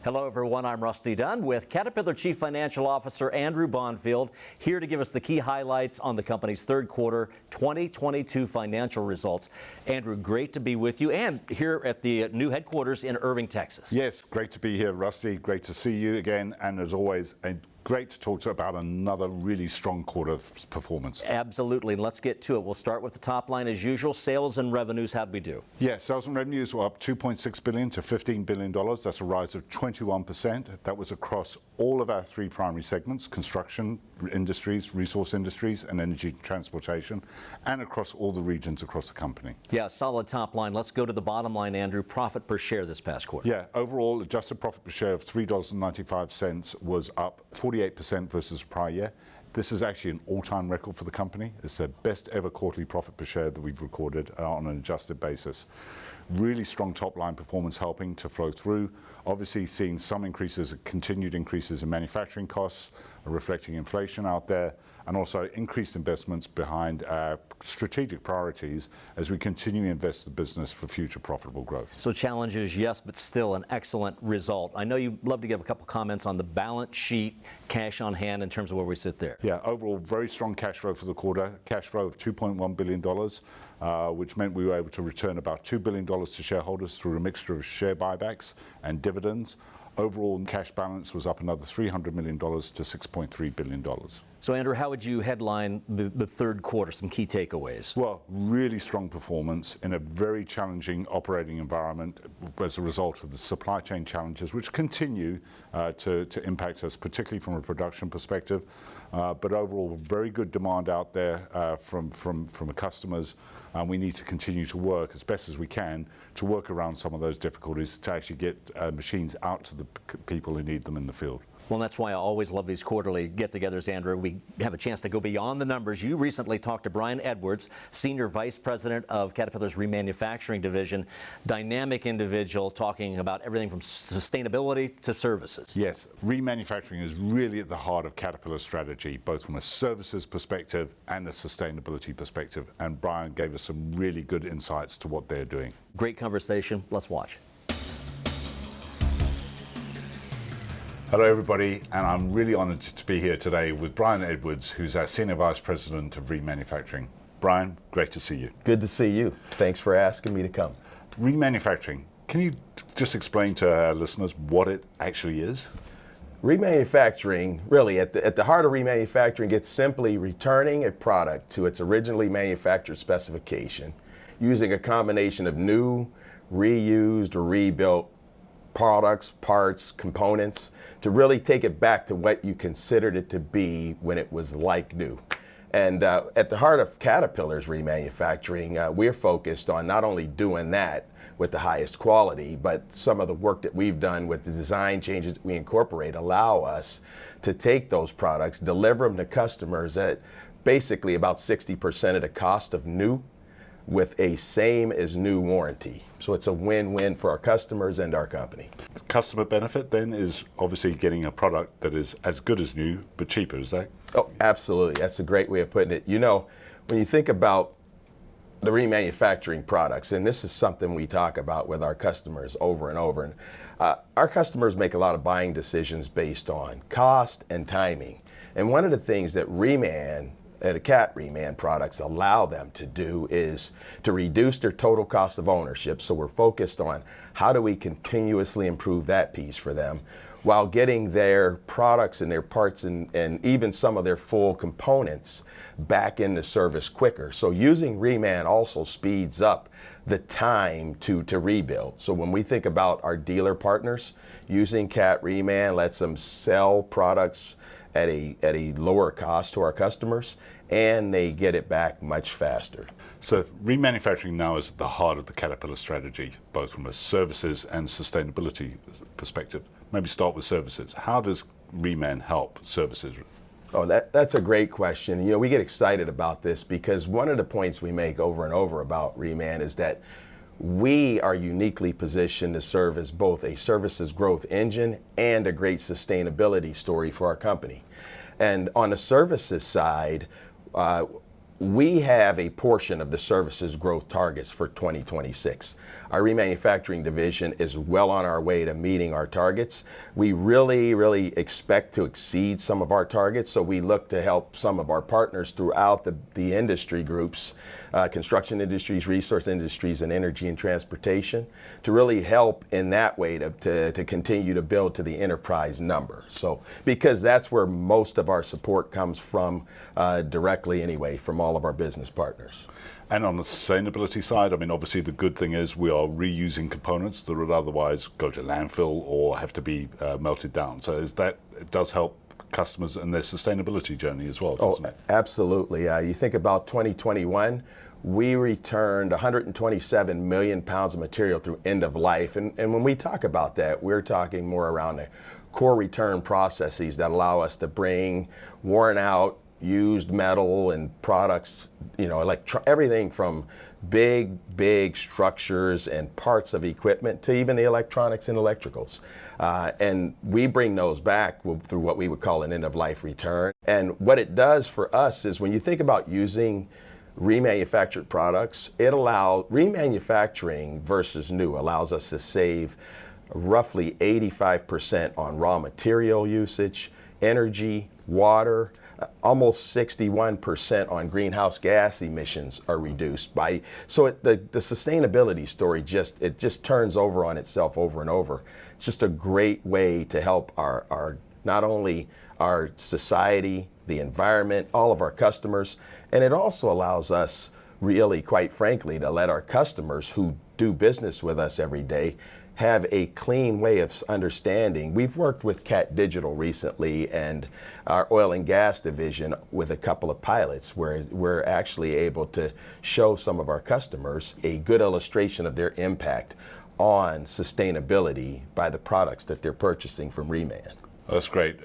Hello, everyone. I'm Rusty Dunn with Caterpillar Chief Financial Officer Andrew Bonfield, here to give us the key highlights on the company's third quarter 2022 financial results. Andrew, great to be with you and here at the new headquarters in Irving, Texas. Yes, great to be here, Rusty. Great to see you again. And as always, great to talk about another really strong quarter of performance. Absolutely. And let's get to it. We'll start with the top line as usual. Sales and revenues, how'd we do? Yeah, sales and revenues were up $2.6 billion to $15 billion. That's a rise of 21%. That was across all of our three primary segments: construction industries, resource industries, and energy transportation, and across all the regions across the company. Yeah, solid top line. Let's go to the bottom line, Andrew. Profit per share this past quarter. Yeah, overall adjusted profit per share of $3.95 was up 48% versus prior year. This is actually an all-time record for the company. It's the best ever quarterly profit per share that we've recorded on an adjusted basis. Really strong top-line performance helping to flow through. Obviously seeing some increases, continued increases in manufacturing costs, reflecting inflation out there, and also increased investments behind our strategic priorities as we continue to invest the business for future profitable growth. So challenges, yes, but still an excellent result. I know you'd love to give a couple comments on the balance sheet, cash on hand in terms of where we sit there. Yeah, overall very strong cash flow for the quarter. Cash flow of $2.1 billion, which meant we were able to return about $2 billion to shareholders through a mixture of share buybacks and dividends. Overall cash balance was up another $300 million to $6.3 billion. So Andrew, how would you headline the third quarter, some key takeaways? Well, really strong performance in a very challenging operating environment as a result of the supply chain challenges, which continue to impact us, particularly from a production perspective. But overall, very good demand out there from the customers. And we need to continue to work as best as we can to work around some of those difficulties to actually get machines out to the people who need them in the field. Well, that's why I always love these quarterly get-togethers, Andrew. We have a chance to go beyond the numbers. You recently talked to Brian Edwards, Senior Vice President of Caterpillar's Remanufacturing Division, dynamic individual talking about everything from sustainability to services. Yes, remanufacturing is really at the heart of Caterpillar's strategy, both from a services perspective and a sustainability perspective. And Brian gave us some really good insights to what they're doing. Great conversation. Let's watch. Hello everybody, and I'm really honored to be here today with Brian Edwards, who's our Senior Vice President of Remanufacturing. Brian, great to see you. Good to see you. Thanks for asking me to come. Remanufacturing, can you just explain to our listeners what it actually is? Remanufacturing, really at the heart of remanufacturing, it's simply returning a product to its originally manufactured specification using a combination of new, reused, or rebuilt products, parts, components to really take it back to what you considered it to be when it was like new. And at the heart of Caterpillar's remanufacturing, we're focused on not only doing that with the highest quality, but some of the work that we've done with the design changes that we incorporate allow us to take those products, deliver them to customers at basically about 60% of the cost of new, with a same as new warranty. So it's a win-win for our customers and our company. The customer benefit then is obviously getting a product that is as good as new, but cheaper, is that? Oh, absolutely. That's a great way of putting it. You know, when you think about the remanufacturing products, and this is something we talk about with our customers over and over, and our customers make a lot of buying decisions based on cost and timing. And one of the things that the Cat Reman products allow them to do is to reduce their total cost of ownership. So we're focused on how do we continuously improve that piece for them while getting their products and their parts and even some of their full components back into service quicker. So using Reman also speeds up the time to rebuild. So when we think about our dealer partners, using Cat Reman lets them sell products at a lower cost to our customers, and they get it back much faster. So remanufacturing now is at the heart of the Caterpillar strategy, both from a services and sustainability perspective. Maybe start with services. How does Reman help services? Oh, that's a great question. You know, we get excited about this because one of the points we make over and over about Reman is that we are uniquely positioned to serve as both a services growth engine and a great sustainability story for our company. And on the services side, we have a portion of the services growth targets for 2026. Our remanufacturing division is well on our way to meeting our targets. We really expect to exceed some of our targets, so we look to help some of our partners throughout the industry groups, construction industries, resource industries, and energy and transportation, to really help in that way to continue to build to the enterprise number. So, because that's where most of our support comes from directly anyway, from all of our business partners. And on the sustainability side, I mean, obviously the good thing is we are reusing components that would otherwise go to landfill or have to be melted down. So it does help customers in their sustainability journey as well, doesn't it? Absolutely. You think about 2021, we returned 127 million pounds of material through end of life. And when we talk about that, we're talking more around the core return processes that allow us to bring worn out, used metal and products, everything from big structures and parts of equipment to even the electronics and electricals. And we bring those back through what we would call an end-of-life return. And what it does for us is when you think about using remanufactured products, remanufacturing versus new allows us to save roughly 85% on raw material usage, energy, water. Almost 61% on greenhouse gas emissions are reduced by. So the sustainability story just turns over on itself over and over. It's just a great way to help our not only our society, the environment, all of our customers, and it also allows us really, quite frankly, to let our customers who do business with us every day have a clean way of understanding. We've worked with Cat Digital recently and our oil and gas division with a couple of pilots where we're actually able to show some of our customers a good illustration of their impact on sustainability by the products that they're purchasing from Reman. That's great.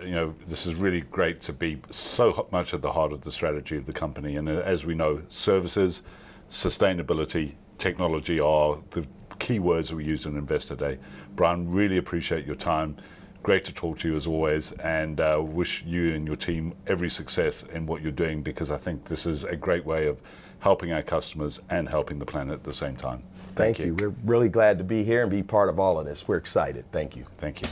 This is really great to be so much at the heart of the strategy of the company. And as we know, services, sustainability, technology are the key words that we use in Investor Day. Brian, really appreciate your time. Great to talk to you as always, and wish you and your team every success in what you're doing, because I think this is a great way of helping our customers and helping the planet at the same time. Thank you. We're really glad to be here and be part of all of this. We're excited. Thank you. Thank you.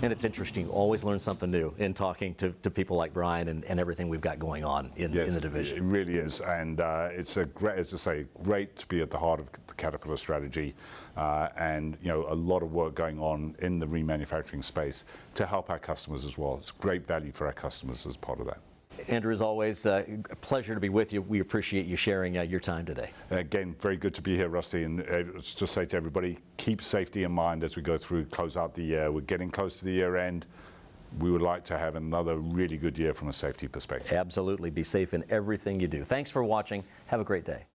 And it's interesting, you always learn something new in talking to people like Brian and everything we've got going on in the division. It really is, and it's a great, as I say, great to be at the heart of the Caterpillar strategy, and a lot of work going on in the remanufacturing space to help our customers as well. It's great value for our customers as part of that. Andrew, as always, a pleasure to be with you. We appreciate you sharing your time today. Again, very good to be here, Rusty, and just say to everybody, keep safety in mind as we go through, close out the year. We're getting close to the year end. We would like to have another really good year from a safety perspective. Absolutely. Be safe in everything you do. Thanks for watching. Have a great day.